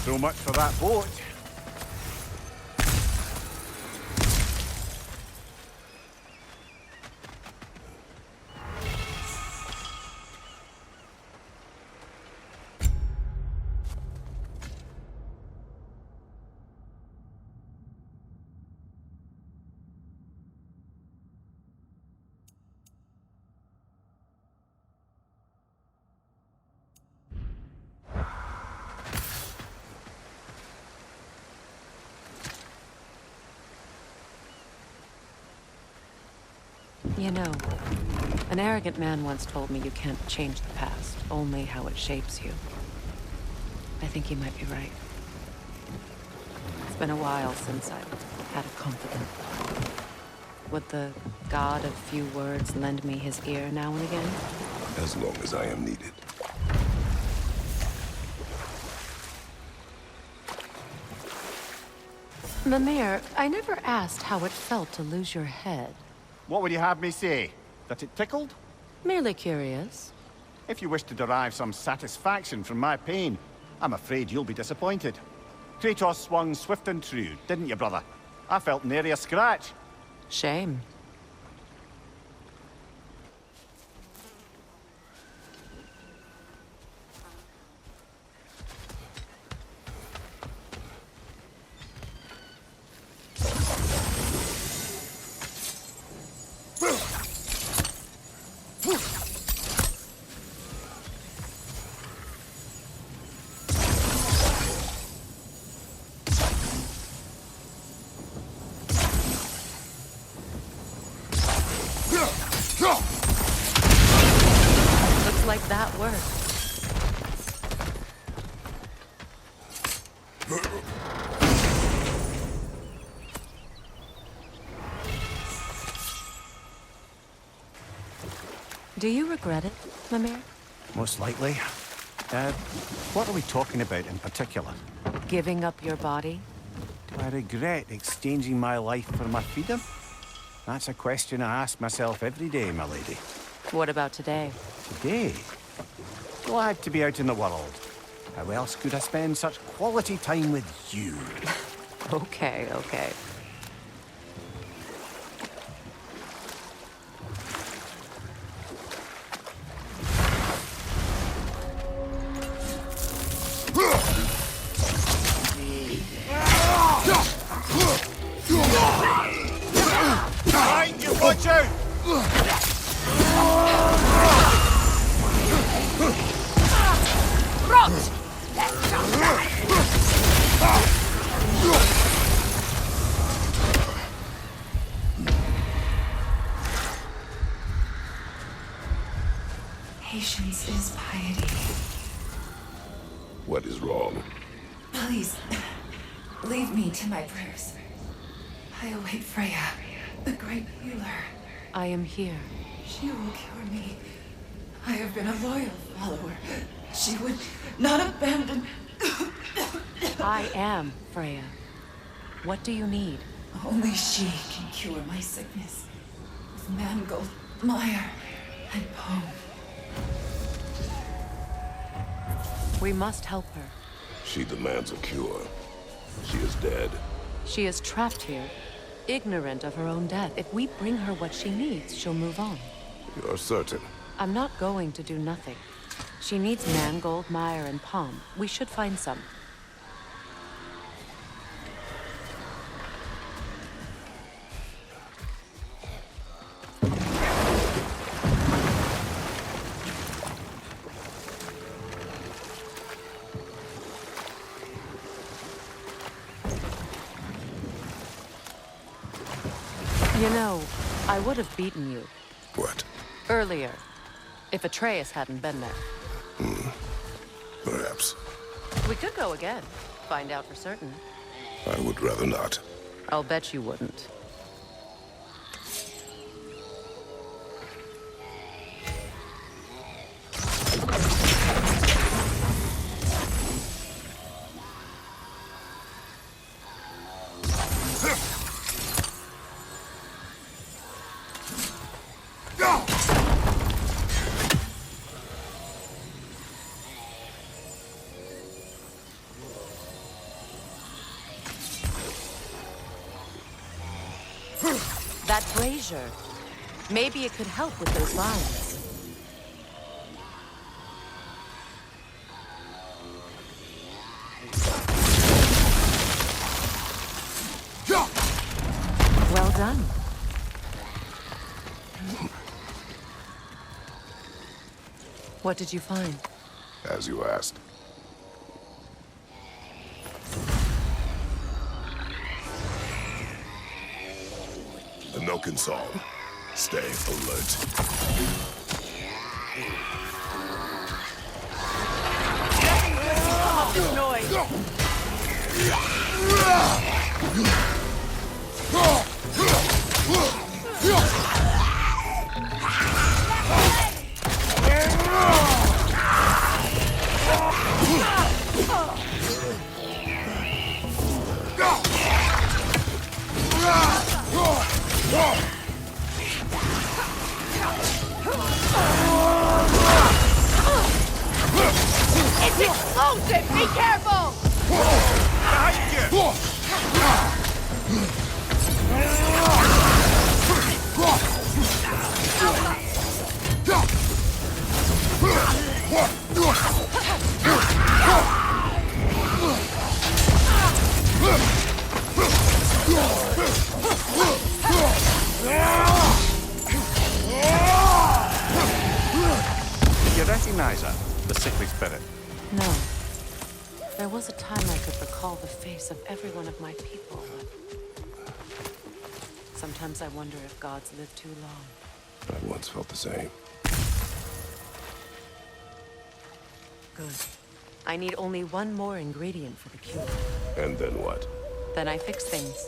So much for that boat. You know, an arrogant man once told me you can't change the past, only how it shapes you. I think he might be right. It's been a while since I've had a confidant. Would the god of few words lend me his ear now and again? As long as I am needed. Mimir, I never asked how it felt to lose your head. What would you have me say? That it tickled? Merely curious. If you wish to derive some satisfaction from my pain, I'm afraid you'll be disappointed. Kratos swung swift and true, didn't you, brother? I felt nary a scratch. Shame. Looks like that worked. Do you regret it, Mimir? Most likely. What are we talking about in particular? Giving up your body? Do I regret exchanging my life for my freedom? That's a question I ask myself every day, my lady. What about today? Today? Glad to be out in the world. How else could I spend such quality time with you? Okay, okay. Right, you watch out! Rot! Patience is piety. What is wrong? Please, leave me to my prayers. I await Freya, the great healer. I am here. She will cure me. I have been a loyal follower. She would not abandon... I am Freya. What do you need? Only she can cure my sickness. With mangold, mire, and poem. We must help her. She demands a cure. She is dead. She is trapped here, ignorant of her own death. If we bring her what she needs, she'll move on. You're certain? I'm not going to do nothing. She needs mangold, mire, and palm. We should find some. You know, I would have beaten you. What? Earlier, if Atreus hadn't been there. Perhaps. We could go again, find out for certain. I would rather not. I'll bet you wouldn't. That brazier. Maybe it could help with those lines. Well done. What did you find? As you asked. The Noken song. Stay alert. Stop this noise! It's explosive! Be careful! Behind you! You recognize her? The sickly spirit. No. There was a time I could recall the face of every one of my people, but... Sometimes I wonder if gods live too long. I once felt the same. Good. I need only one more ingredient for the cure. And then what? Then I fix things.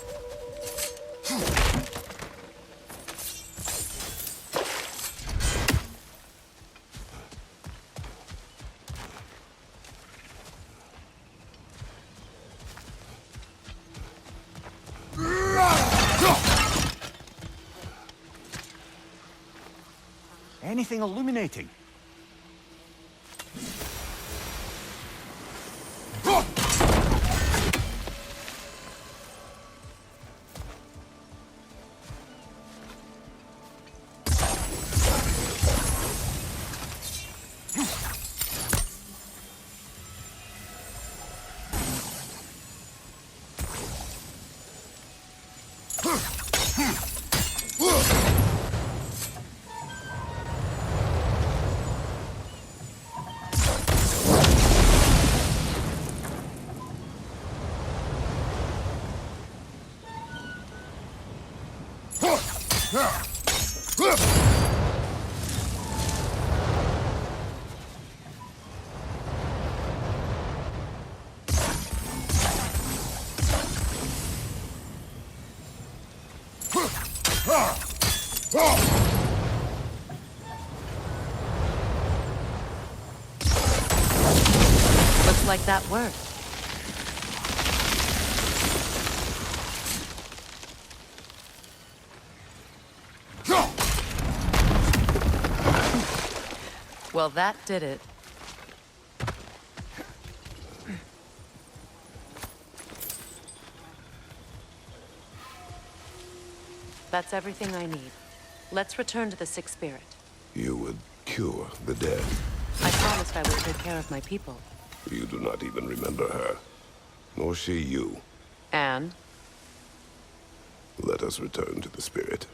Anything illuminating? Looks like that worked. Well, that did it. That's everything I need. Let's return to the Sixth Spirit. You would cure the dead. I promised I would take care of my people. You do not even remember her. Nor she you. And? Let us return to the spirit.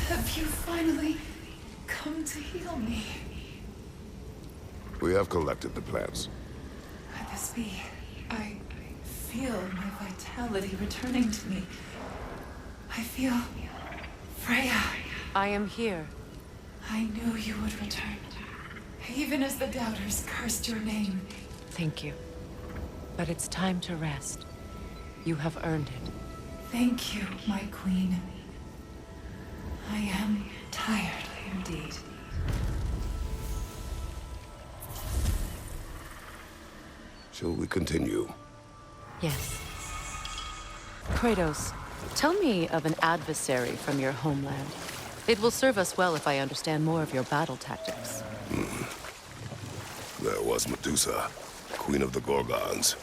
Have you finally come to heal me? We have collected the plants. Could this be? I feel my vitality returning to me. I feel Freya. I am here. I knew you would return. Even as the doubters cursed your name. Thank you. But it's time to rest. You have earned it. Thank you, my queen. I am tired indeed. Shall we continue? Yes. Kratos, tell me of an adversary from your homeland. It will serve us well if I understand more of your battle tactics. There was Medusa, queen of the Gorgons.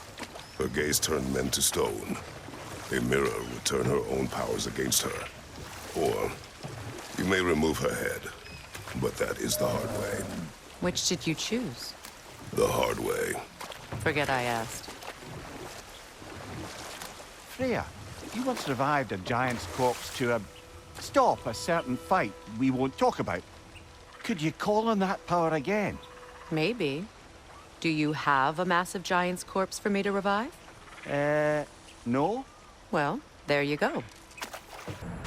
Her gaze turned men to stone. A mirror would turn her own powers against her. Or, you may remove her head, but that is the hard way. Which did you choose? The hard way. Forget I asked. Freya, you once revived a giant's corpse to stop a certain fight we won't talk about. Could you call on that power again? Maybe. Do you have a massive giant's corpse for me to revive? No? Well, there you go.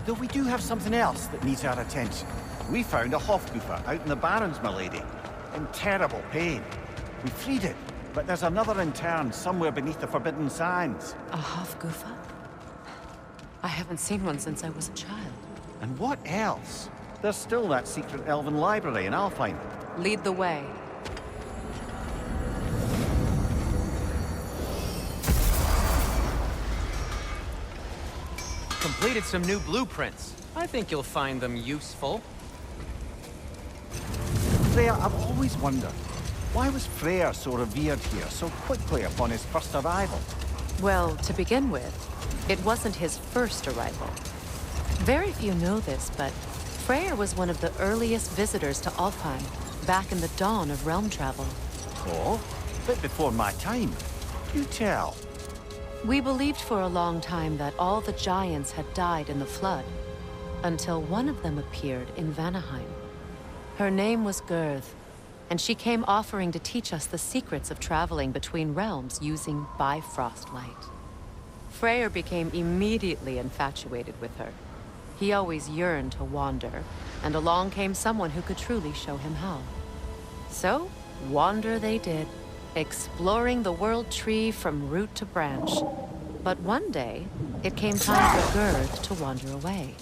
Though we do have something else that needs our attention. We found a Hofgufer out in the Barrens, milady. In terrible pain. We freed it, but there's another intern somewhere beneath the Forbidden Sands. A Hofgufa? I haven't seen one since I was a child. And what else? There's still that secret elven library, and I'll find it. Lead the way. Completed some new blueprints. I think you'll find them useful. Freya, I've always wondered, why was Freyr so revered here so quickly upon his first arrival? Well, to begin with, it wasn't his first arrival. Very few know this, but Freyr was one of the earliest visitors to Alfheim, back in the dawn of realm travel. Oh, a bit before my time. You tell. We believed for a long time that all the giants had died in the flood, until one of them appeared in Vanaheim. Her name was Gerth, and she came offering to teach us the secrets of traveling between realms using Bifrost light. Freyr became immediately infatuated with her. He always yearned to wander, and along came someone who could truly show him how. So, wander they did, exploring the world tree from root to branch. But one day, it came time for Gerth to wander away.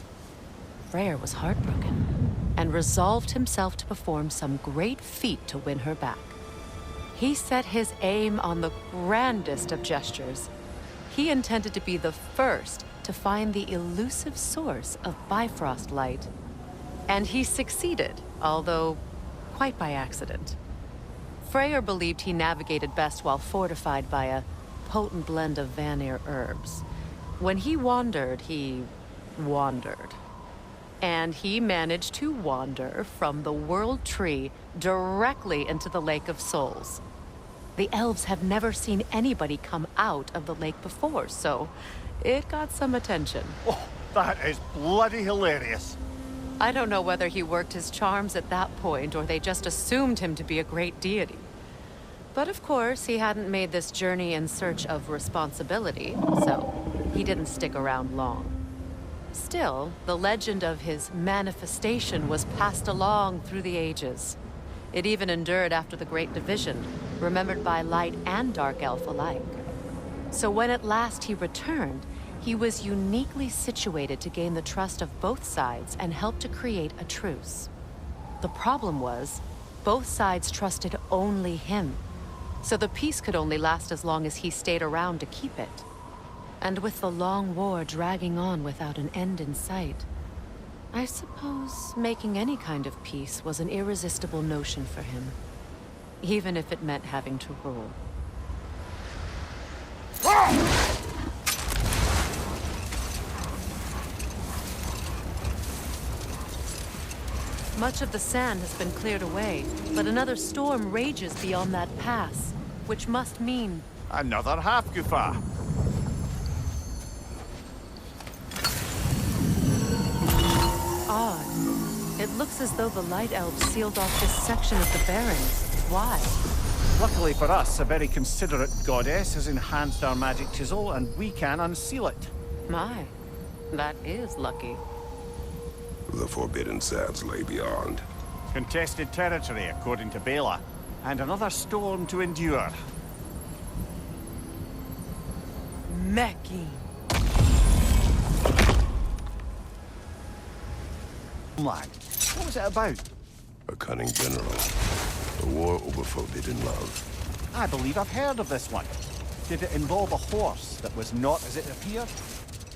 Freyr was heartbroken, and resolved himself to perform some great feat to win her back. He set his aim on the grandest of gestures. He intended to be the first to find the elusive source of Bifrost light. And he succeeded, although quite by accident. Freyr believed he navigated best while fortified by a potent blend of Vanir herbs. When he wandered, he wandered. And he managed to wander from the World Tree directly into the Lake of Souls. The elves have never seen anybody come out of the lake before, so it got some attention. Oh, that is bloody hilarious. I don't know whether he worked his charms at that point or they just assumed him to be a great deity. But of course, he hadn't made this journey in search of responsibility, so he didn't stick around long. Still, the legend of his manifestation was passed along through the ages. It even endured after the Great Division, remembered by Light and Dark Elf alike. So when at last he returned, he was uniquely situated to gain the trust of both sides and help to create a truce. The problem was, both sides trusted only him, so the peace could only last as long as he stayed around to keep it. And with the long war dragging on without an end in sight, I suppose making any kind of peace was an irresistible notion for him, even if it meant having to rule. Much of the sand has been cleared away, but another storm rages beyond that pass, which must mean... Another half-goofer. Odd. It looks as though the Light Elves sealed off this section of the Barrens. Why? Luckily for us, a very considerate goddess has enhanced our magic chisel, and we can unseal it. My, that is lucky. The Forbidden Sands lay beyond. Contested territory, according to Bela, and another storm to endure. Meki. Man, what was it about? A cunning general. A war over forbidden love. I believe I've heard of this one. Did it involve a horse that was not as it appeared?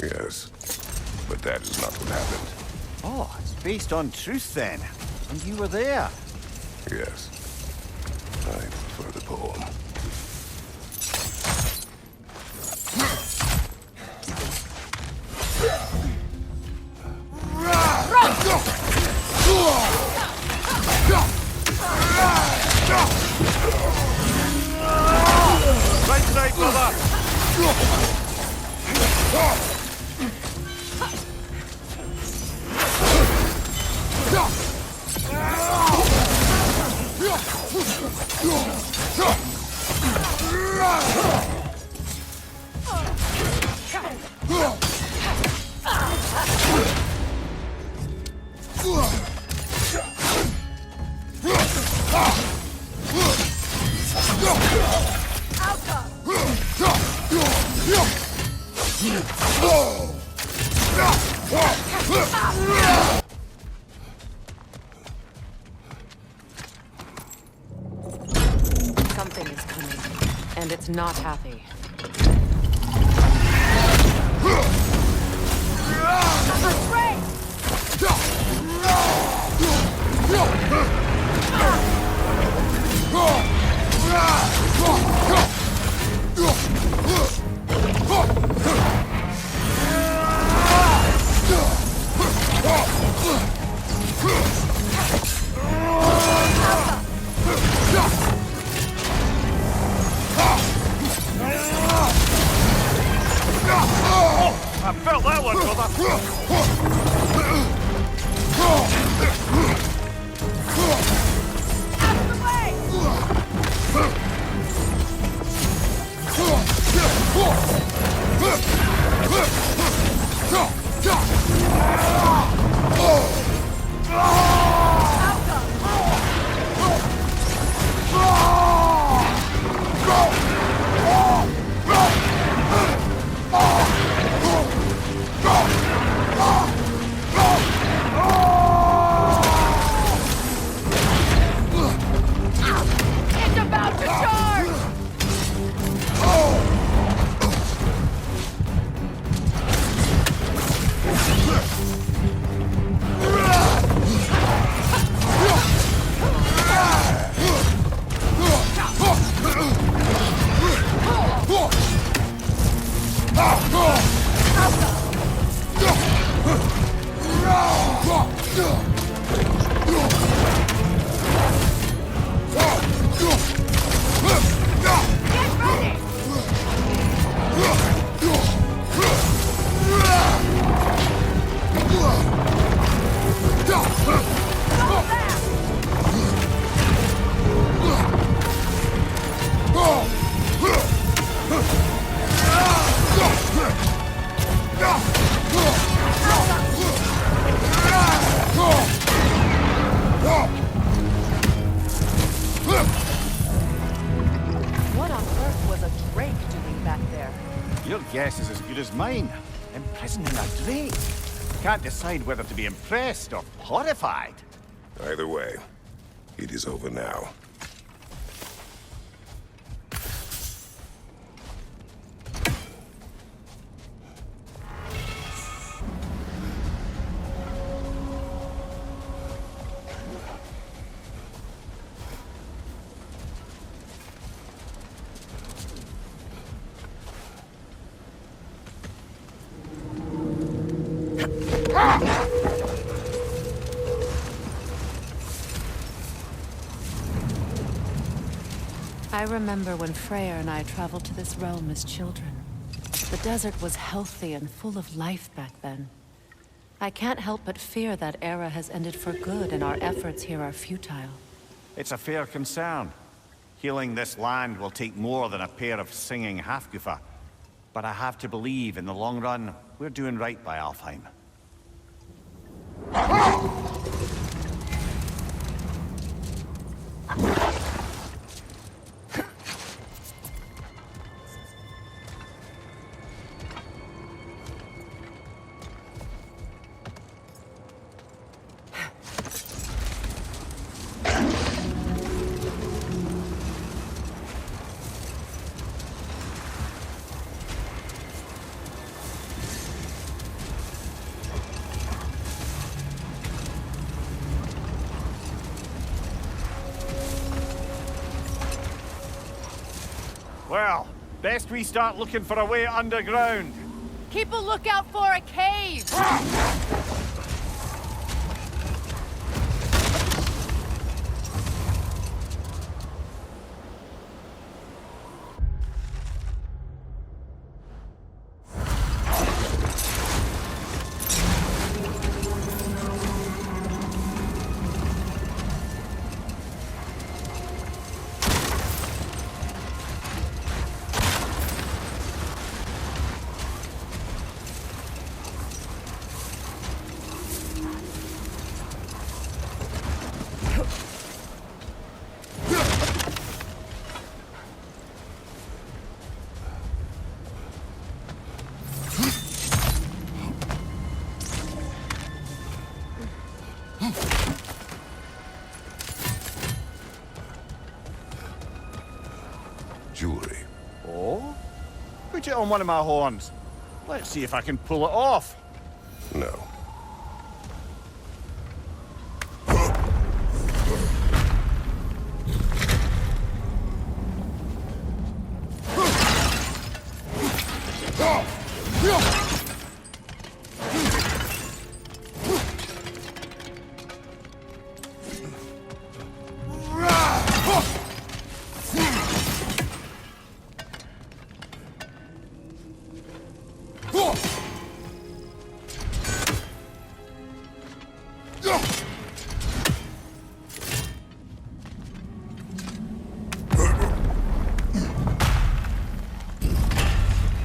Yes, but that is not what happened. Oh, it's based on truth then. And you were there. Yes. I prefer the poem. Right side, brother! Something is coming, and it's not happy. I felt that one, brother! Your guess is as good as mine. Imprisoning a drake. Can't decide whether to be impressed or horrified. Either way, it is over now. I remember when Freyr and I traveled to this realm as children. The desert was healthy and full of life back then. I can't help but fear that era has ended for good and our efforts here are futile. It's a fair concern. Healing this land will take more than a pair of singing Halfgufa. But I have to believe, in the long run, we're doing right by Alfheim. Well, best we start looking for a way underground. Keep a lookout for a cave! Jewelry. Oh? Put it on one of my horns. Let's see if I can pull it off. No.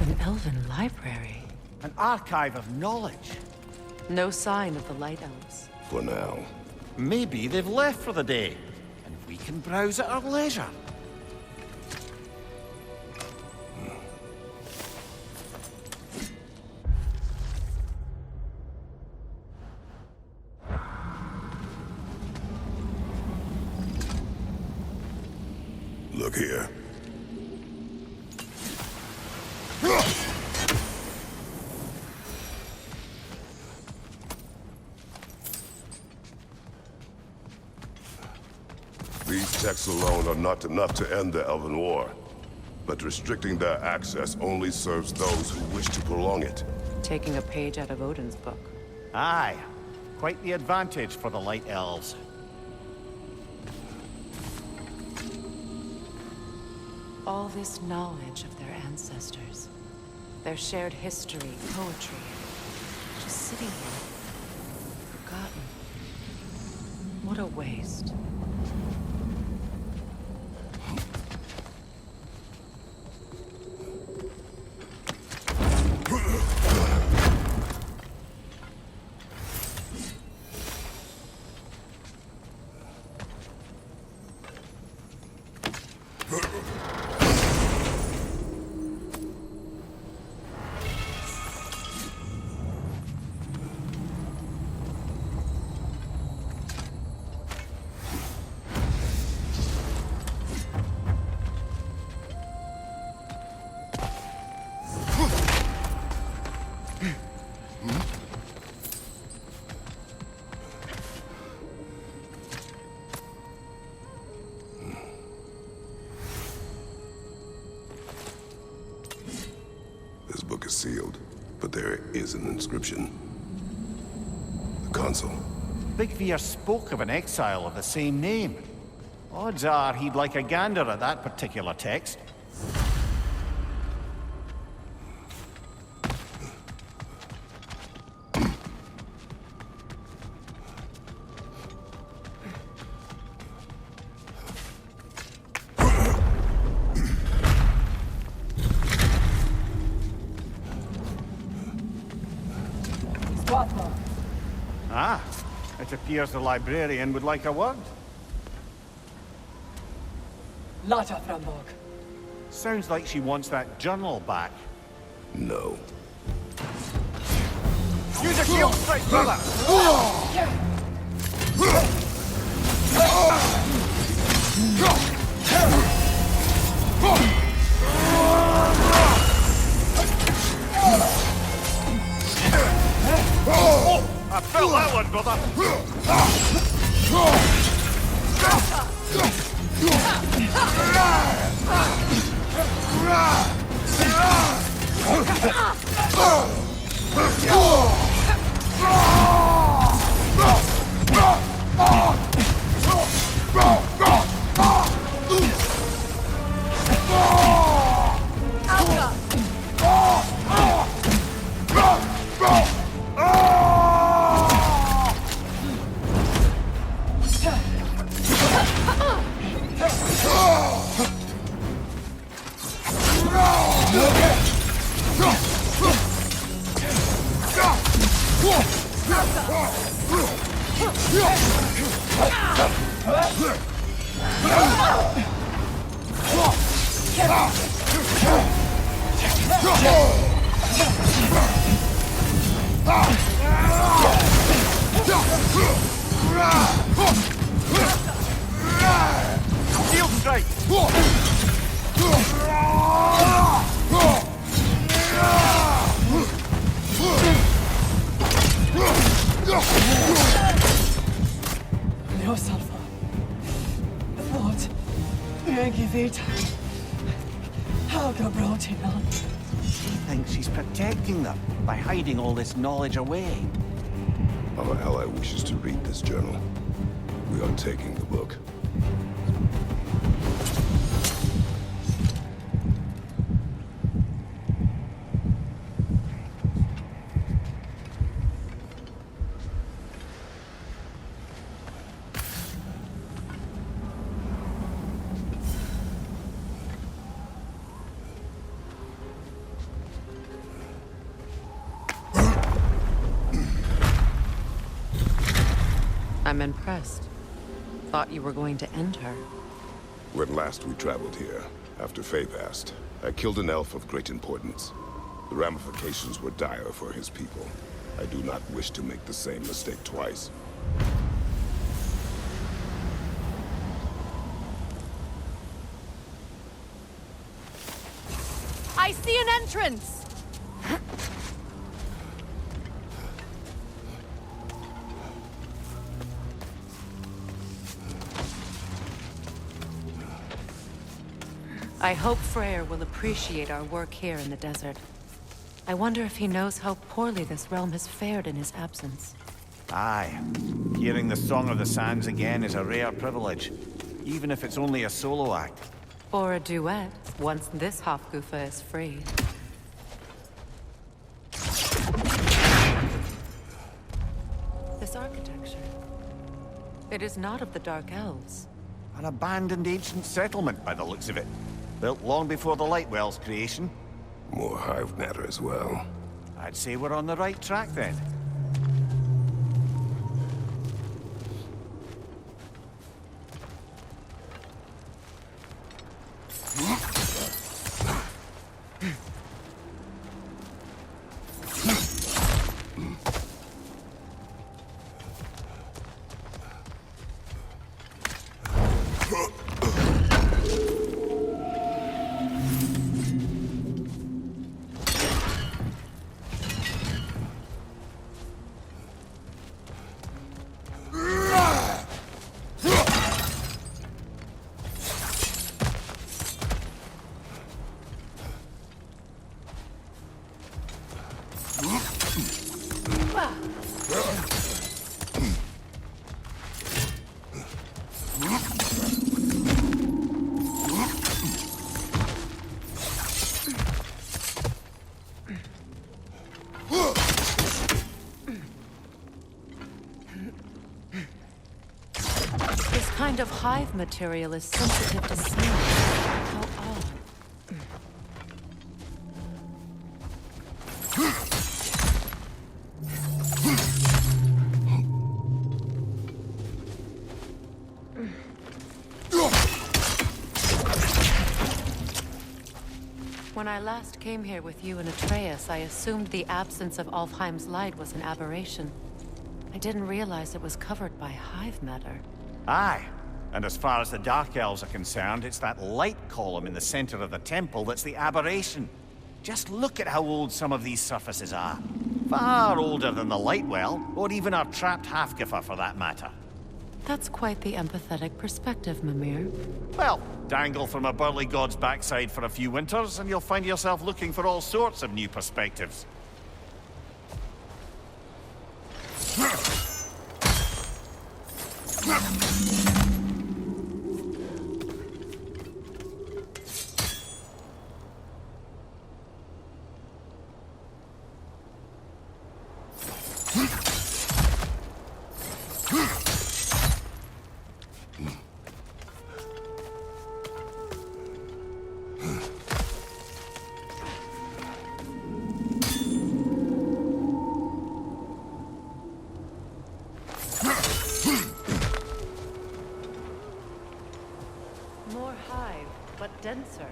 An elven library. An archive of knowledge. No sign of the Light Elves. For now. Maybe they've left for the day, and we can browse at our leisure. Look here. These texts alone are not enough to end the Elven War. But restricting their access only serves those who wish to prolong it. Taking a page out of Odin's book. Aye. Quite the advantage for the Light Elves. All this knowledge of their ancestors. Their shared history, poetry. Just sitting here. Forgotten. What a waste. sealed, but there is an inscription. The console. Big Veer spoke of an exile of the same name. Odds are he'd like a gander at that particular text. Ah, it appears the librarian would like a word. Lata Frambog. Sounds like she wants that journal back. No. Use a shield strike, brother! I felt that one, brother! Shield strike! No sulfur. What? Megivita. How go broken on? She thinks she's protecting them by hiding all this knowledge away. Our ally wishes to read this journal. We are taking the book. I'm impressed. Thought you were going to end her. When last we traveled here, after Faye passed, I killed an elf of great importance. The ramifications were dire for his people. I do not wish to make the same mistake twice. I see an entrance! I hope Freyr will appreciate our work here in the desert. I wonder if he knows how poorly this realm has fared in his absence. Aye. Hearing the Song of the Sands again is a rare privilege, even if it's only a solo act. Or a duet, once this Hofgufa is free. This architecture. It is not of the Dark Elves. An abandoned ancient settlement, by the looks of it. Built long before the Lightwell's creation. More hive matter as well. I'd say we're on the right track then. kind of hive material is sensitive to smell? How odd. When I last came here with you and Atreus, I assumed the absence of Alfheim's light was an aberration. I didn't realize it was covered by hive matter. Aye. And as far as the Dark Elves are concerned, it's that light column in the center of the temple that's the aberration. Just look at how old some of these surfaces are. Far older than the light well, or even our trapped Hafgifer for that matter. That's quite the empathetic perspective, Mimir. Well, dangle from a burly god's backside for a few winters, and you'll find yourself looking for all sorts of new perspectives. More hive, but denser.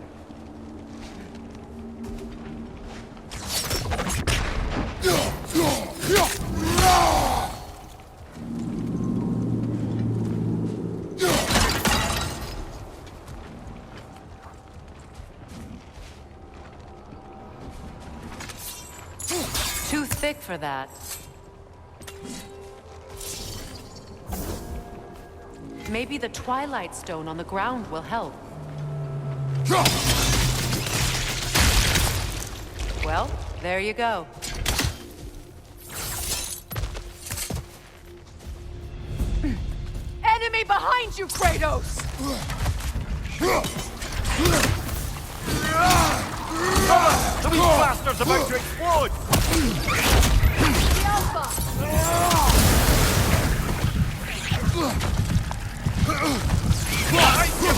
Too thick for that. Maybe the Twilight Stone on the ground will help. Well, there you go. Enemy behind you, Kratos! The wee bastard's about to explode! The Alpha! Behind you!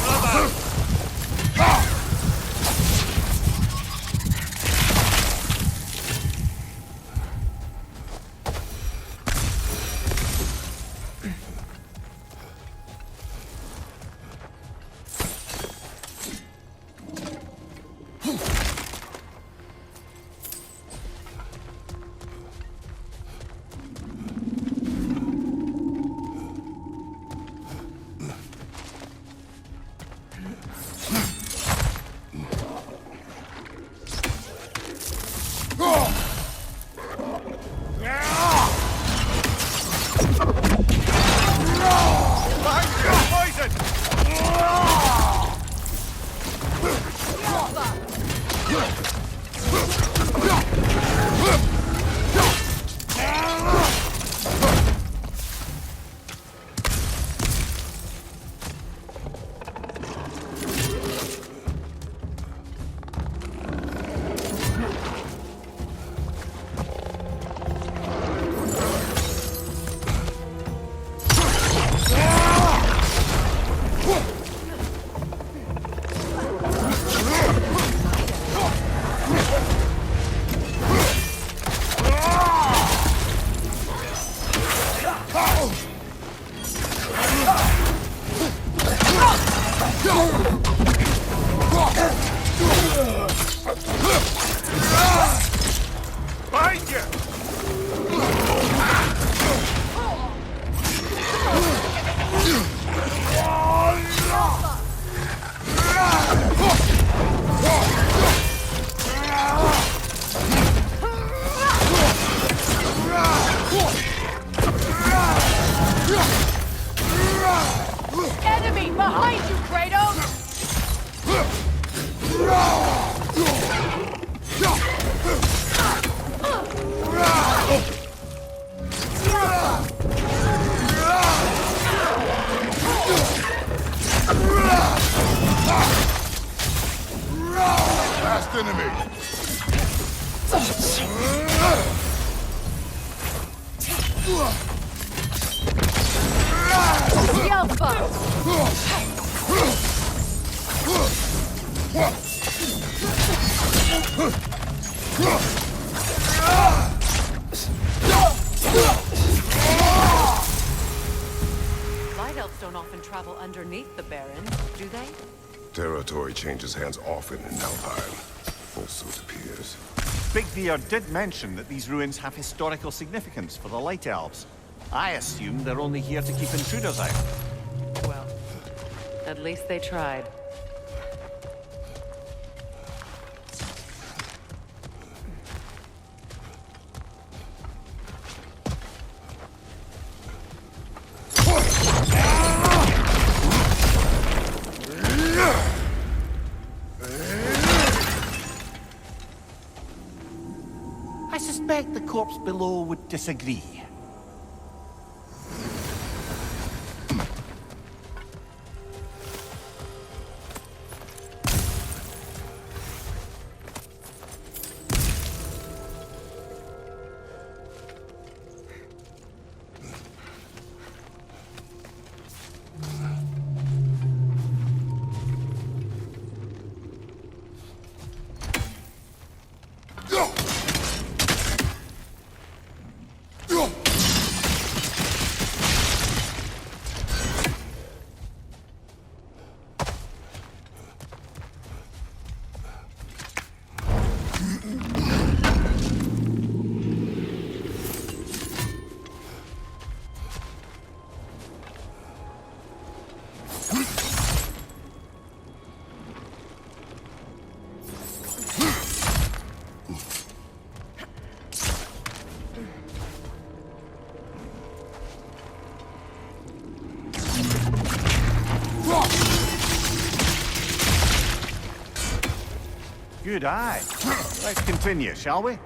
Enemy behind you, Kratos! Last enemy! The Alpha! Light elves don't often travel underneath the Barrens, do they? Territory changes hands often in Alpine. Or so it appears. Big Bear did mention that these ruins have historical significance for the Light Elves. I assume they're only here to keep intruders out. Well, at least they tried. I suspect the corpse below would disagree. Good eye. Let's continue, shall we?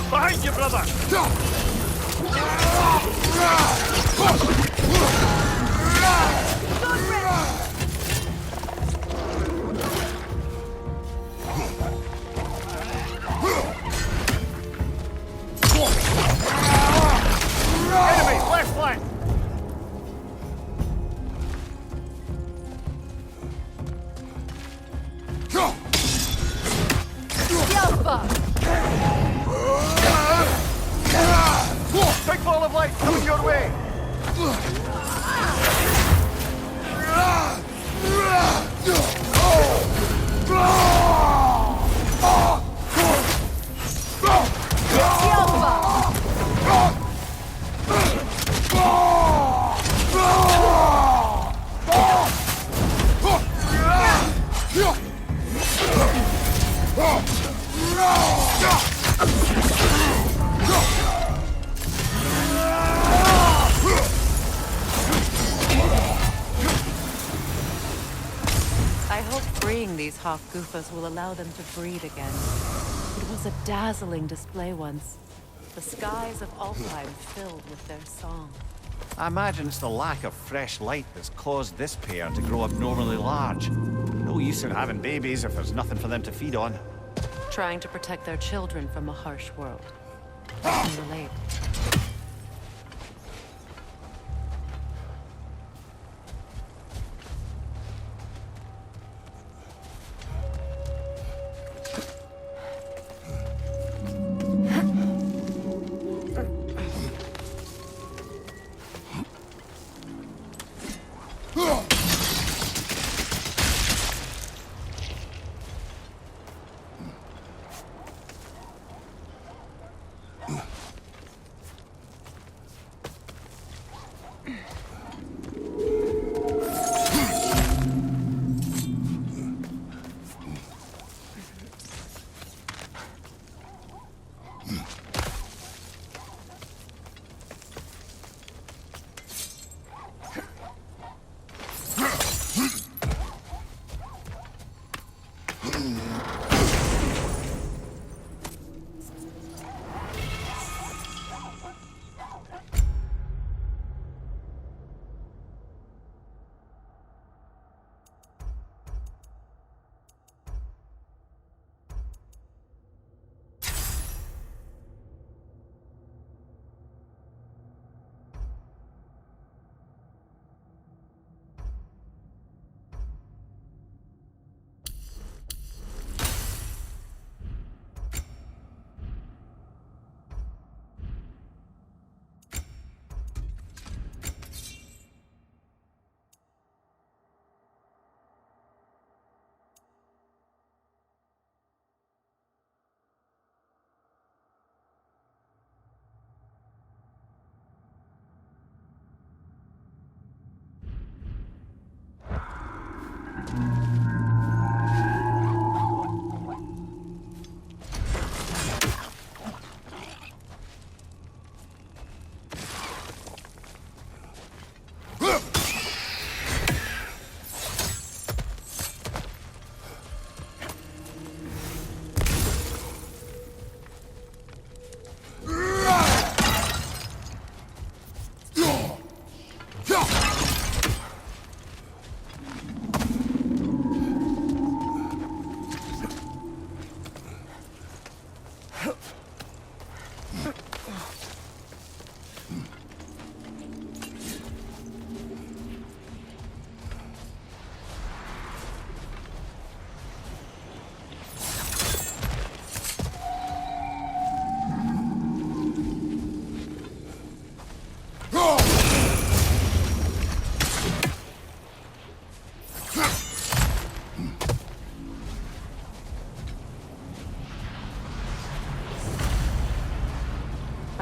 Behind you, brother! Enemy, left flank! Big ball of light coming your way! I hope freeing these Hofgufas will allow them to breed again. It was a dazzling display once. The skies of Alpine filled with their song. I imagine it's the lack of fresh light that's caused this pair to grow abnormally large. No use in having babies if there's nothing for them to feed on. Trying to protect their children from a harsh world. I can relate.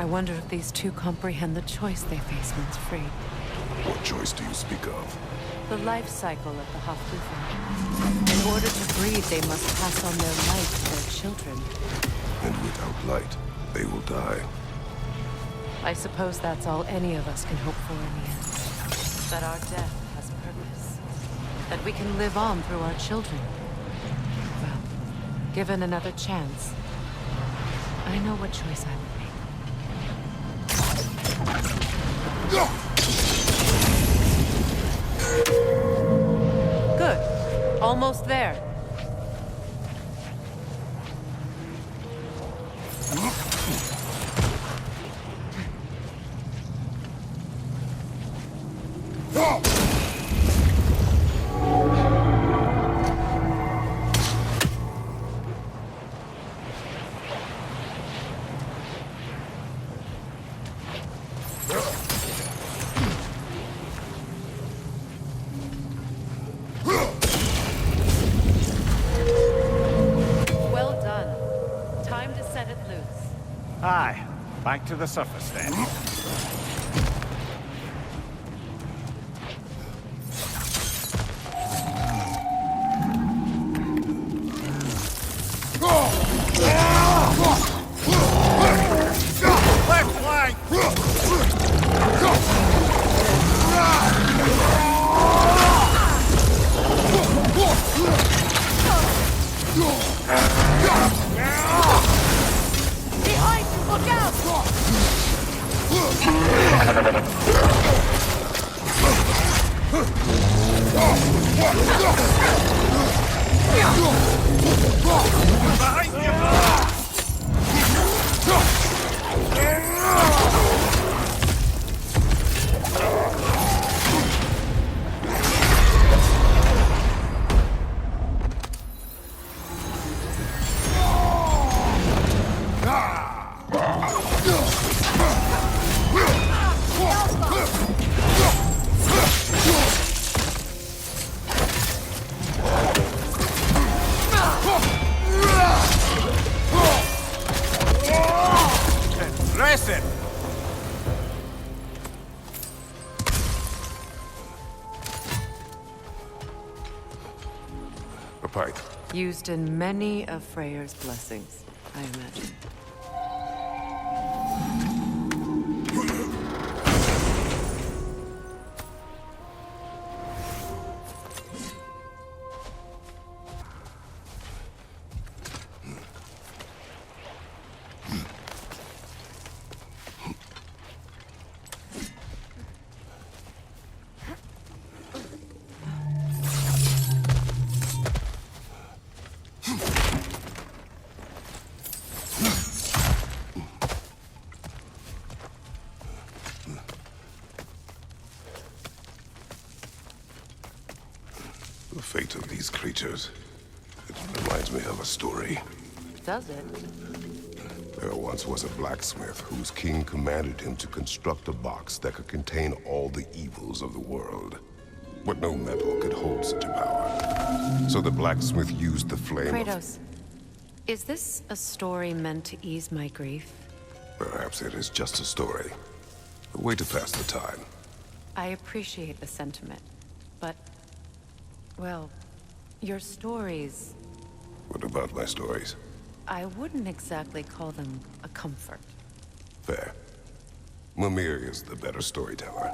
I wonder if these two comprehend the choice they face once freed. What choice do you speak of? The life cycle of the Hofgufa. In order to breed, they must pass on their light to their children. And without light, they will die. I suppose that's all any of us can hope for in the end. That our death has purpose. That we can live on through our children. Well, given another chance, I know what choice I would make. Good. Almost there. Well done. Time to set it loose. Aye, back to the surface then. Left flank! Behind you! Look out! Impressive! A pipe. Used in many of Freyr's blessings, I imagine. The fate of these creatures. It reminds me of a story. Does it? There once was a blacksmith whose king commanded him to construct a box that could contain all the evils of the world. But no metal could hold such a power. So the blacksmith used the flame of... Kratos, is this a story meant to ease my grief? Perhaps it is just a story. A way to pass the time. I appreciate the sentiment, but... well, your stories... What about my stories? I wouldn't exactly call them a comfort. Fair. Mimir is the better storyteller.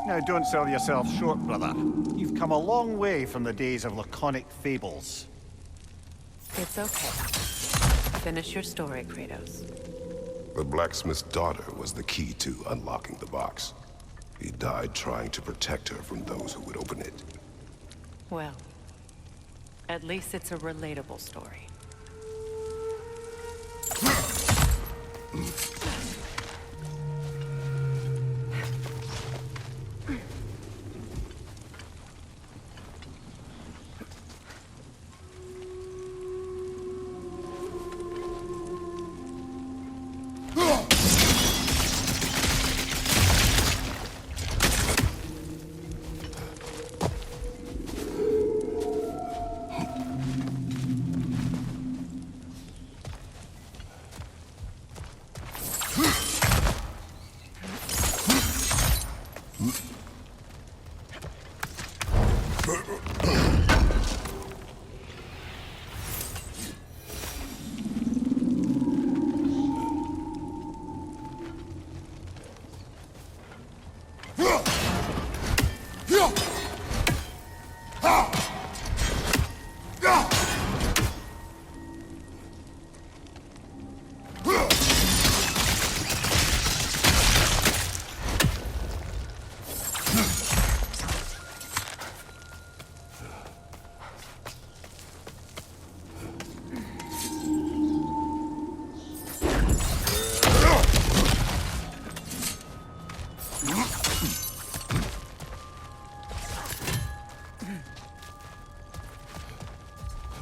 Now don't sell yourself short, brother. You've come a long way from the days of laconic fables. It's okay. Finish your story, Kratos. The blacksmith's daughter was the key to unlocking the box. He died trying to protect her from those who would open it. Well, at least it's a relatable story.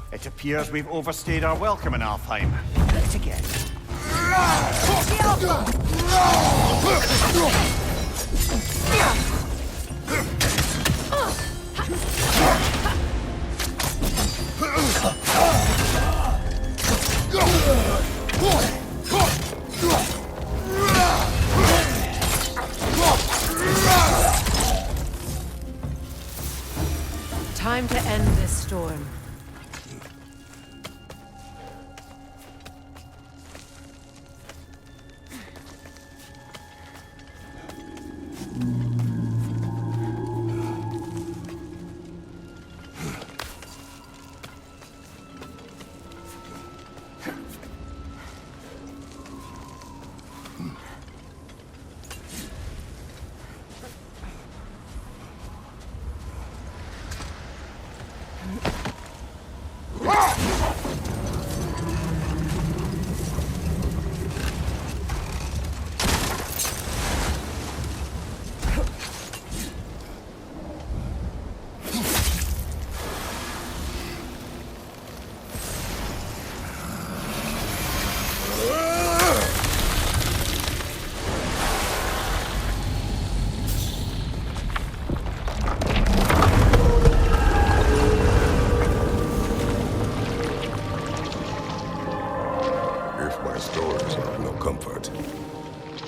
It appears we've overstayed our welcome in Alfheim. Let's again. Time to end this storm.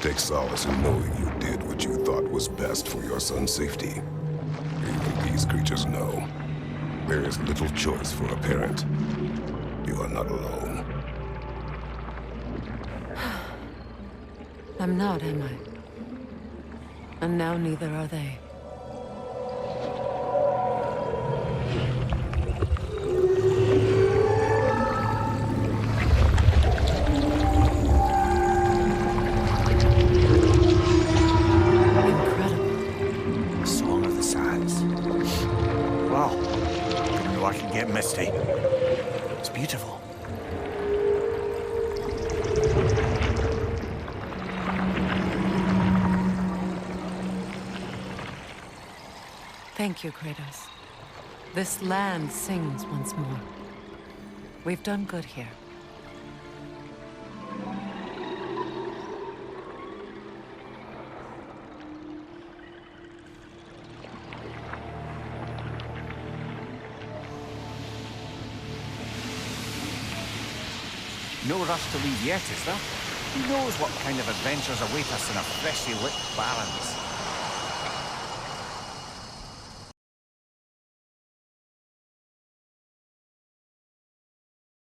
Take solace in knowing you did what you thought was best for your son's safety. Even these creatures know. There is little choice for a parent. You are not alone. I'm not, am I? And now neither are they. Misty. It's beautiful. Thank you, Kratos. This land sings once more. We've done good here. No rush to leave yet, is there? Who knows what kind of adventures await us in our freshly lit barrens?